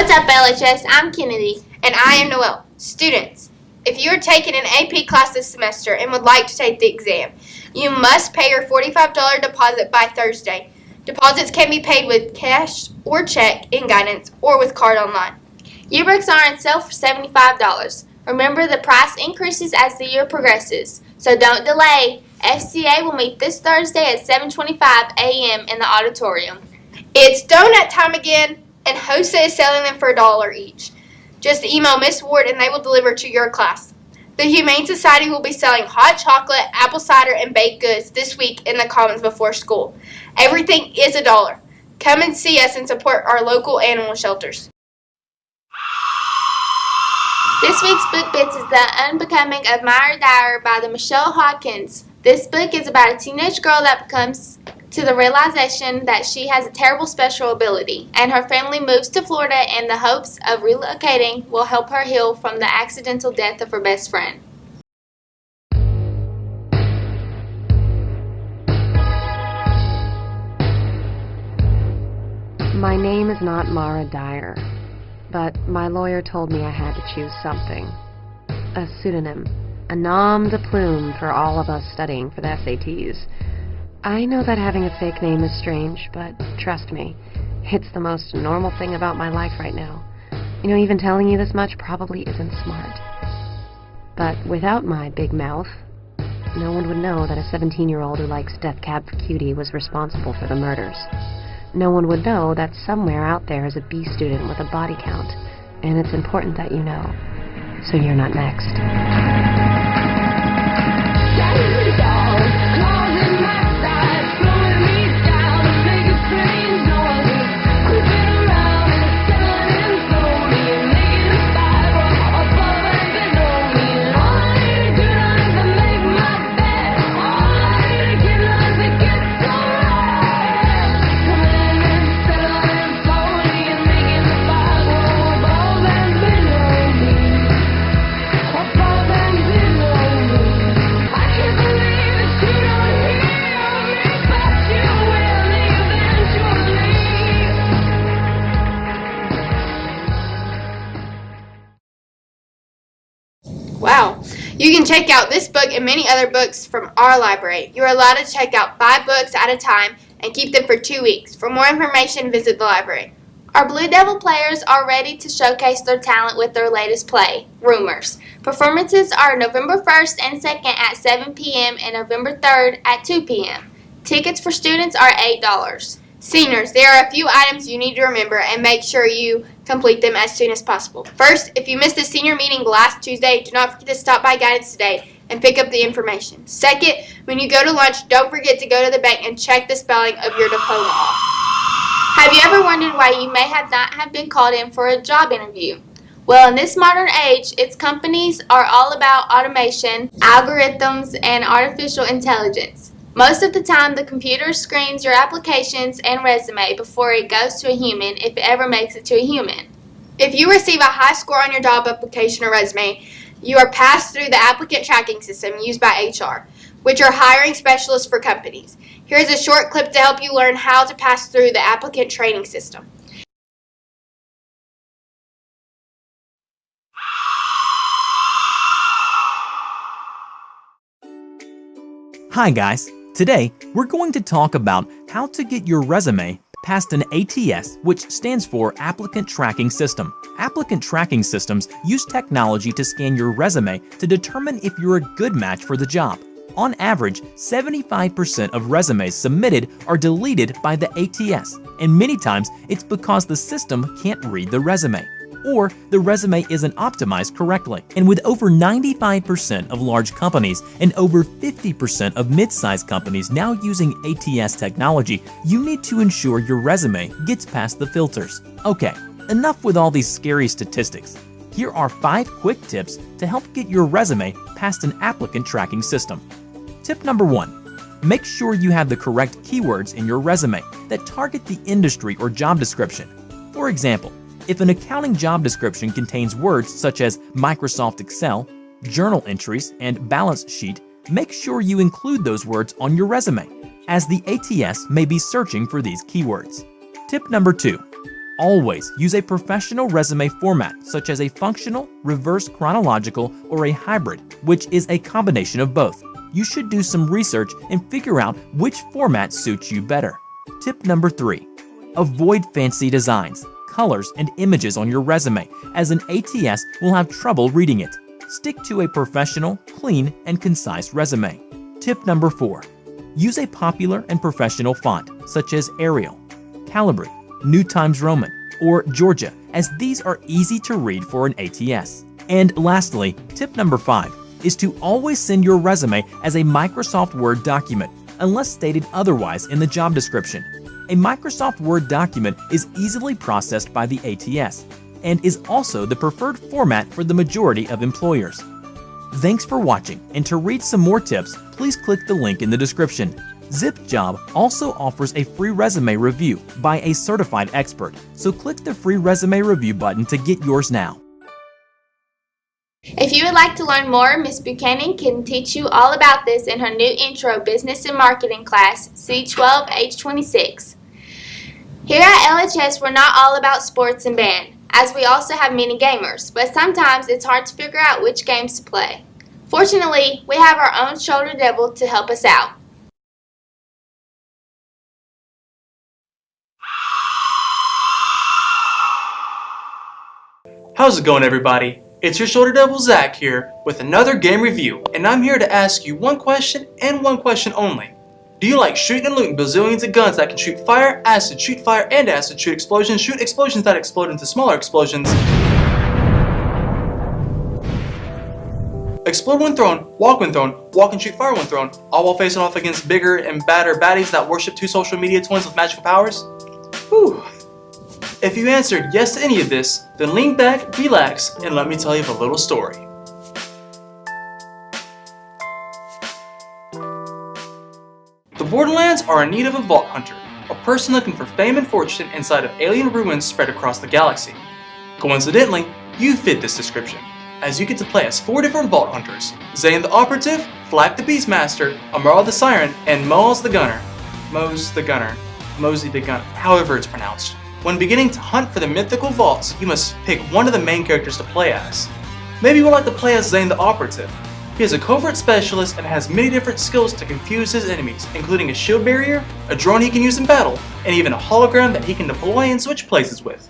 What's up, LHS? I'm Kennedy. And I am Noelle. Students, if you are taking an AP class this semester and would like to take the exam, you must pay your $45 deposit by Thursday. Deposits can be paid with cash or check in guidance or with card online. Yearbooks are on sale for $75. Remember, the price increases as the year progresses, so don't delay. FCA will meet this Thursday at 7:25 a.m. in the auditorium. It's donut time again, and HOSA is selling them for $1 each. Just email Miss Ward and they will deliver to your class. The Humane Society will be selling hot chocolate, apple cider, and baked goods this week in the Commons before school. Everything is $1. Come and see us and support our local animal shelters. This week's book bits is The Unbecoming of Myra Dyer by the Michelle Hawkins. This book is about a teenage girl that comes to the realization that she has a terrible special ability, and her family moves to Florida in the hopes of relocating will help her heal from the accidental death of her best friend. My name is not Mara Dyer, but my lawyer told me I had to choose something. A pseudonym, a nom de plume for all of us studying for the SATs. I know that having a fake name is strange, but trust me, it's the most normal thing about my life right now. You know, even telling you this much probably isn't smart. But without my big mouth, no one would know that a 17-year-old who likes Death Cab for Cutie was responsible for the murders. No one would know that somewhere out there is a B student with a body count, and it's important that you know, so you're not next. Wow. You can check out this book and many other books from our library. You are allowed to check out 5 books at a time and keep them for 2 weeks. For more information, visit the library. Our Blue Devil players are ready to showcase their talent with their latest play, Rumors. Performances are November 1st and 2nd at 7 p.m. and November 3rd at 2 p.m. Tickets for students are $8. Seniors, there are a few items you need to remember and make sure you complete them as soon as possible. First, if you missed the senior meeting last Tuesday, do not forget to stop by guidance today and pick up the information. Second, when you go to lunch, don't forget to go to the bank and check the spelling of your diploma off. Have you ever wondered why you may not have been called in for a job interview? Well, in this modern age, its companies are all about automation, algorithms, and artificial intelligence. Most of the time, the computer screens your applications and resume before it goes to a human, if it ever makes it to a human. If you receive a high score on your job application or resume, you are passed through the applicant tracking system used by HR, which are hiring specialists for companies. Here's a short clip to help you learn how to pass through the applicant training system. Hi guys, today we're going to talk about how to get your resume past an ATS, which stands for Applicant Tracking System. Applicant tracking systems use technology to scan your resume to determine if you're a good match for the job. On average, 75% of resumes submitted are deleted by the ATS, and many times it's because the system can't read the resume, or the resume isn't optimized correctly. And with over 95% of large companies and over 50% of mid-sized companies now using ATS technology, you need to ensure your resume gets past the filters. Okay, enough with all these scary statistics. Here are 5 quick tips to help get your resume past an applicant tracking system. Tip number 1. Make sure you have the correct keywords in your resume that target the industry or job description. For example, if an accounting job description contains words such as Microsoft Excel, journal entries, and balance sheet, make sure you include those words on your resume, as the ATS may be searching for these keywords. Tip number 2. Always use a professional resume format such as a functional, reverse chronological, or a hybrid, which is a combination of both. You should do some research and figure out which format suits you better. Tip number 3. Avoid fancy designs, colors, and images on your resume, as an ATS will have trouble reading it. Stick to a professional, clean, and concise resume. Tip number 4. Use a popular and professional font, such as Arial, Calibri, New Times Roman, or Georgia, as these are easy to read for an ATS. And lastly, tip number 5 is to always send your resume as a Microsoft Word document, unless stated otherwise in the job description. A Microsoft Word document is easily processed by the ATS and is also the preferred format for the majority of employers. Thanks for watching, and to read some more tips, please click the link in the description. ZipJob also offers a free resume review by a certified expert, so click the free resume review button to get yours now. If you would like to learn more, Ms. Buchanan can teach you all about this in her new intro business and marketing class, C12H26. Here at LHS, we're not all about sports and band, as we also have many gamers, but sometimes it's hard to figure out which games to play. Fortunately, we have our own shoulder devil to help us out. How's it going, everybody? It's your Shoulder Devil Zach here with another game review, and I'm here to ask you one question and one question only. Do you like shooting and looting bazillions of guns that can shoot fire, and acid, shoot explosions that explode into smaller explosions, explode when thrown, walk and shoot fire when thrown, all while facing off against bigger and badder baddies that worship two social media twins with magical powers? Whew. If you answered yes to any of this, then lean back, relax, and let me tell you a little story. The Borderlands are in need of a vault hunter, a person looking for fame and fortune inside of alien ruins spread across the galaxy. Coincidentally, you fit this description, as you get to play as 4 different vault hunters: Zane the Operative, Flack the Beastmaster, Amara the Siren, and Mosey the Gunner, however it's pronounced. When beginning to hunt for the mythical vaults, you must pick one of the main characters to play as. Maybe you would like to play as Zane the Operative. He is a covert specialist and has many different skills to confuse his enemies, including a shield barrier, a drone he can use in battle, and even a hologram that he can deploy and switch places with.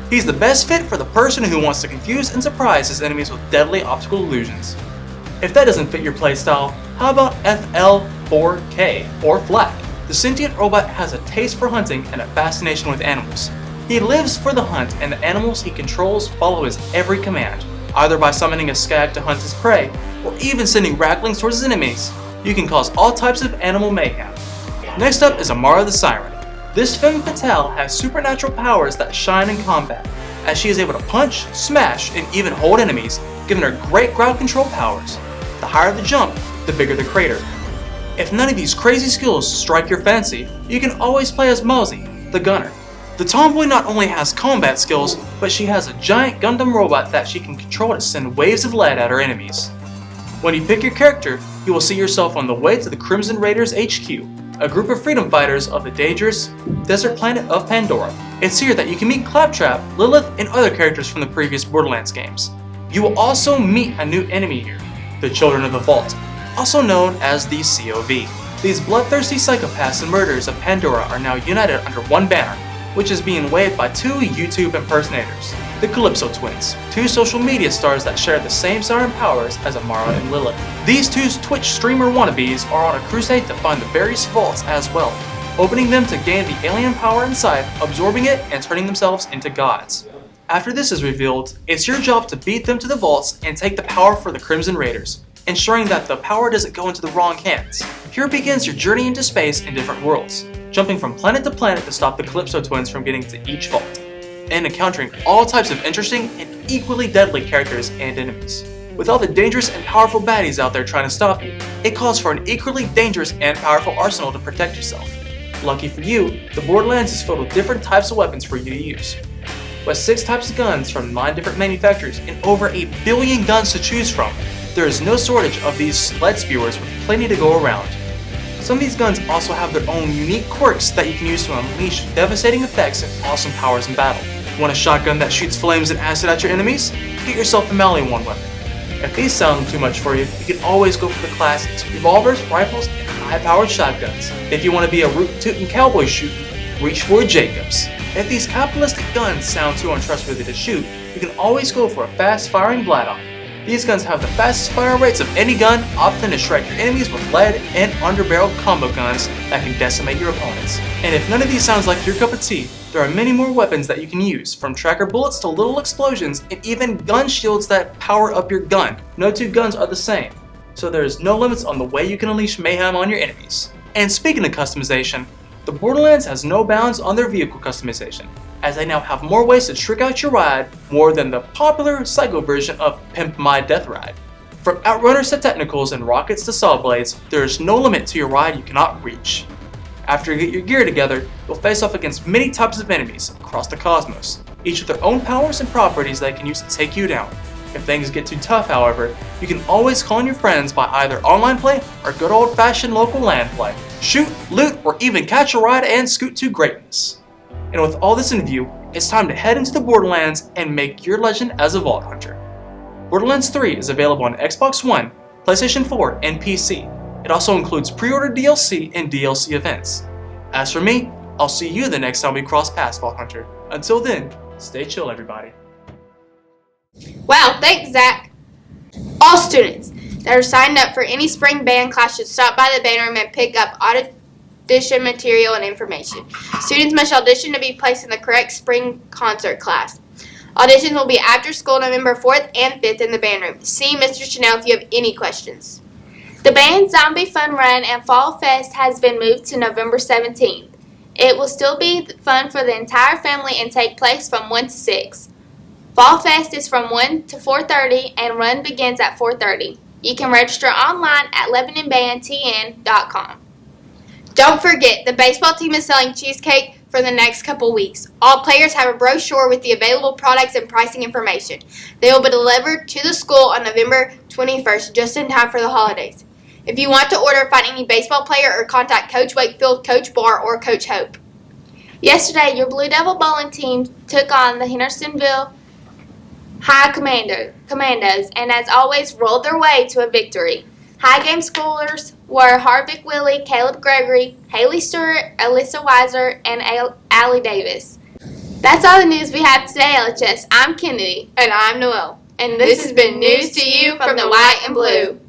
He's the best fit for the person who wants to confuse and surprise his enemies with deadly optical illusions. If that doesn't fit your playstyle, how about FL4K, or Flack? The sentient robot has a taste for hunting and a fascination with animals. He lives for the hunt, and the animals he controls follow his every command, either by summoning a skag to hunt his prey, or even sending racklings towards his enemies. You can cause all types of animal mayhem. Next up is Amara the Siren. This femme fatale has supernatural powers that shine in combat, as she is able to punch, smash, and even hold enemies, giving her great ground control powers. The higher the jump, the bigger the crater. If none of these crazy skills strike your fancy, you can always play as Mosey, the Gunner. The tomboy not only has combat skills, but she has a giant Gundam robot that she can control to send waves of lead at her enemies. When you pick your character, you will see yourself on the way to the Crimson Raiders HQ, a group of freedom fighters of the dangerous desert planet of Pandora. It's here that you can meet Claptrap, Lilith, and other characters from the previous Borderlands games. You will also meet a new enemy here, the Children of the Vault, also known as the COV. These bloodthirsty psychopaths and murderers of Pandora are now united under one banner, which is being waved by 2 YouTube impersonators, the Calypso twins, 2 social media stars that share the same siren powers as Amara and Lilith. These 2 Twitch streamer wannabes are on a crusade to find the various vaults as well, opening them to gain the alien power inside, absorbing it, and turning themselves into gods. After this is revealed, it's your job to beat them to the vaults and take the power for the Crimson Raiders, ensuring that the power doesn't go into the wrong hands. Here begins your journey into space in different worlds, jumping from planet to planet to stop the Calypso twins from getting to each vault, and encountering all types of interesting and equally deadly characters and enemies. With all the dangerous and powerful baddies out there trying to stop you, it calls for an equally dangerous and powerful arsenal to protect yourself. Lucky for you, the Borderlands is filled with different types of weapons for you to use. With 6 types of guns from 9 different manufacturers and over 8 billion guns to choose from, there is no shortage of these lead spewers with plenty to go around. Some of these guns also have their own unique quirks that you can use to unleash devastating effects and awesome powers in battle. Want a shotgun that shoots flames and acid at your enemies? Get yourself a melee one weapon. If these sound too much for you, you can always go for the classics, revolvers, rifles, and high-powered shotguns. If you want to be a root-tootin' cowboy shooting, reach for a Jacobs. If these capitalistic guns sound too untrustworthy to shoot, you can always go for a fast-firing Vladoff. These guns have the fastest fire rates of any gun, opting to strike your enemies with lead and underbarreled combo guns that can decimate your opponents. And if none of these sounds like your cup of tea, there are many more weapons that you can use, from tracker bullets to little explosions, and even gun shields that power up your gun. No two guns are the same, so there's no limits on the way you can unleash mayhem on your enemies. And speaking of customization, the Borderlands has no bounds on their vehicle customization, as they now have more ways to trick out your ride, more than the popular Psycho version of Pimp My Death Ride. From Outrunners to Technicals and Rockets to Saw Blades, there is no limit to your ride you cannot reach. After you get your gear together, you'll face off against many types of enemies across the cosmos, each with their own powers and properties they can use to take you down. If things get too tough, however, you can always call on your friends by either online play or good old-fashioned local LAN play. Shoot, loot, or even catch a ride and scoot to greatness. And with all this in view, it's time to head into the Borderlands and make your legend as a Vault Hunter. Borderlands 3 is available on Xbox One, PlayStation 4, and PC. It also includes pre-order DLC and DLC events. As for me, I'll see you the next time we cross paths, Vault Hunter. Until then, stay chill, everybody. Wow, thanks, Zach. All students that are signed up for any spring band class should stop by the band room and pick up audition material and information. Students must audition to be placed in the correct spring concert class. Auditions will be after school November 4th and 5th in the band room. See Mr. Chanel if you have any questions. The band's Zombie Fun Run and Fall Fest has been moved to November 17th. It will still be fun for the entire family and take place from 1 to 6. Fall Fest is from 1 to 4:30 and run begins at 4:30. You can register online at LebanonBandTN.com. Don't forget, the baseball team is selling cheesecake for the next couple weeks. All players have a brochure with the available products and pricing information. They will be delivered to the school on November 21st, just in time for the holidays. If you want to order, find any baseball player or contact Coach Wakefield, Coach Barr, or Coach Hope. Yesterday, your Blue Devil bowling team took on the Hendersonville High Commandos and, as always, rolled their way to a victory. High game scorers were Harvick Willie, Caleb Gregory, Haley Stewart, Alyssa Weiser, and Allie Davis. That's all the news we have today, LHS. I'm Kennedy. And I'm Noelle. And this has been News to You from the White and Blue.